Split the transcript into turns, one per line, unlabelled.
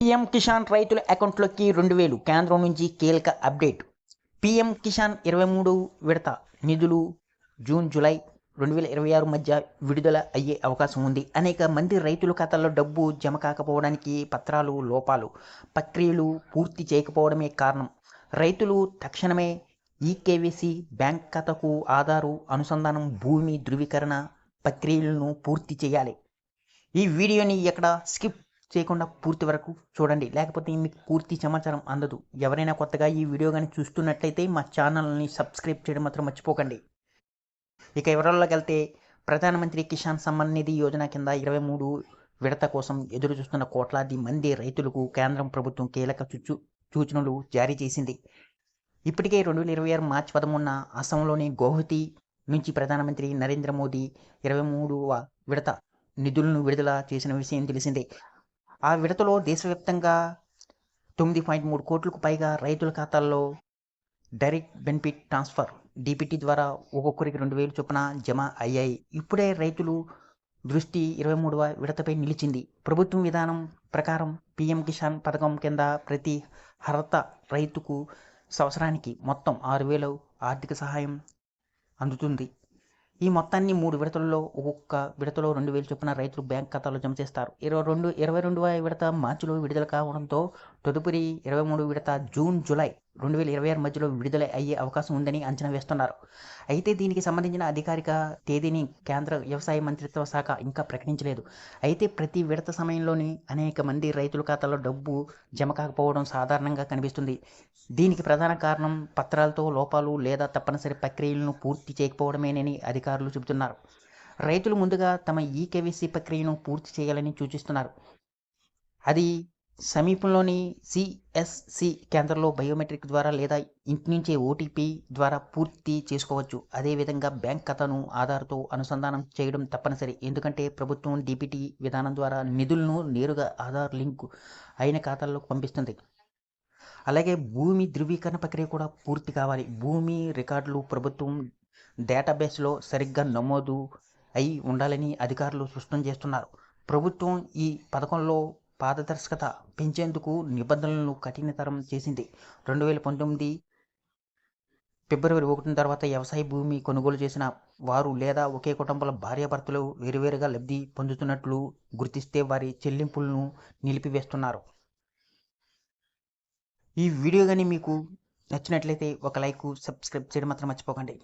PM Kisan రైతుల అకౌంట్లోకి 2000 కేంద్రం నుంచి కీలక అప్డేట్. పీఎం కిసాన్ 23 విడత నిధులు జూన్ జూలై 2026 మధ్య విడుదల అయ్యే అవకాశం ఉంది. అనేక మంది రైతుల ఖాతాల్లో డబ్బు జమ కాకపోవడానికి పత్రాలు లోపాలు, ప్రక్రియలు పూర్తి చేయకపోవడమే కారణం. రైతులు తక్షణమే ఈకేవైసీ, బ్యాంక్ ఖాతాకు ఆధారు అనుసంధానం, భూమి ధృవీకరణ ప్రక్రియలను పూర్తి చేయాలి. ఈ వీడియోని ఎక్కడ స్కిప్ చేయకుండా పూర్తి వరకు చూడండి, లేకపోతే మీకు పూర్తి సమాచారం అందదు. ఎవరైనా కొత్తగా ఈ వీడియో కానీ చూస్తున్నట్లయితే మా ఛానల్ని సబ్స్క్రైబ్ చేయడం మాత్రం మర్చిపోకండి. ఇక వివరాల్లోకి వెళ్తే, ప్రధానమంత్రి కిసాన్ సమ్మాన్ నిధి యోజన కింద 23 విడత కోసం ఎదురు చూస్తున్న కోట్లాది మంది రైతులకు కేంద్రం ప్రభుత్వం కీలక సూచనలు జారీ చేసింది. ఇప్పటికే 2026 మార్చి 13న అస్సాంలోని గౌహతి నుంచి ప్రధానమంత్రి నరేంద్ర మోదీ 23వ విడత నిధులను విడుదల చేసిన విషయం తెలిసిందే. ఆ విడతలో దేశవ్యాప్తంగా 9.3 కోట్లకు పైగా రైతుల ఖాతాల్లో డైరెక్ట్ బెనిఫిట్ ట్రాన్స్ఫర్ డీబీటీ ద్వారా ఒక్కొక్కరికి 2000 చొప్పున జమ అయ్యాయి. ఇప్పుడే రైతులు దృష్టి 23వ విడతపై నిలిచింది. ప్రభుత్వం విధానం ప్రకారం పీఎం కిసాన్ పథకం కింద ప్రతి అర్హత రైతుకు సంవత్సరానికి మొత్తం 6000 ఆర్థిక సహాయం అందుతుంది. ఈ మొత్తాన్ని 3 విడతల్లో ఒక్కొక్క విడతలో 2000 చొప్పున రైతులు బ్యాంక్ ఖాతాలో జమ చేస్తారు. 22వ విడత మార్చిలో విడుదల కావడంతో తదుపరి 23 విడత జూన్ జూలై 2026 మధ్యలో విడుదల అయ్యే అవకాశం ఉందని అంచనా వేస్తున్నారు. అయితే దీనికి సంబంధించిన అధికారిక తేదీని కేంద్ర వ్యవసాయ మంత్రిత్వ శాఖ ఇంకా ప్రకటించలేదు. అయితే ప్రతి విడత సమయంలోని అనేక మంది రైతుల ఖాతాలో డబ్బు జమ కాకపోవడం సాధారణంగా కనిపిస్తుంది. దీనికి ప్రధాన కారణం పత్రాలతో లోపాలు లేదా తప్పనిసరి ప్రక్రియలను పూర్తి చేయకపోవడమేనని అధికారులు చెబుతున్నారు. రైతులు ముందుగా తమ ఈకేవైసీ ప్రక్రియను పూర్తి చేయాలని సూచిస్తున్నారు. అది సమీపంలోని సిఎస్సి కేంద్రంలో బయోమెట్రిక్ ద్వారా లేదా ఇంటి నుంచే ఓటీపీ ద్వారా పూర్తి చేసుకోవచ్చు. అదేవిధంగా బ్యాంక్ ఖాతాను ఆధార్తో అనుసంధానం చేయడం తప్పనిసరి. ఎందుకంటే ప్రభుత్వం డీబీటీ విధానం ద్వారా నిధులను నేరుగా ఆధార్ లింక్ అయిన ఖాతాల్లోకి పంపిస్తుంది. అలాగే భూమి ధృవీకరణ ప్రక్రియ కూడా పూర్తి కావాలి. భూమి రికార్డులు ప్రభుత్వం డేటాబేస్లో సరిగ్గా నమోదు అయి ఉండాలని అధికారులు స్పష్టం చేస్తున్నారు. ప్రభుత్వం ఈ పథకంలో పారదర్శకత పెంచేందుకు నిబంధనలను కఠినతరం చేసింది. 2019 ఫిబ్రవరి 1 తర్వాత వ్యవసాయ భూమి కొనుగోలు చేసిన వారు లేదా ఒకే కుటుంబంలో భార్యాభర్తలు వేరువేరుగా లబ్ధి పొందుతున్నట్లు గుర్తిస్తే వారి చెల్లింపులను నిలిపివేస్తున్నారు. ఈ వీడియో కానీ మీకు నచ్చినట్లయితే ఒక లైక్, సబ్స్క్రైబ్ చేయడం మాత్రం మర్చిపోకండి.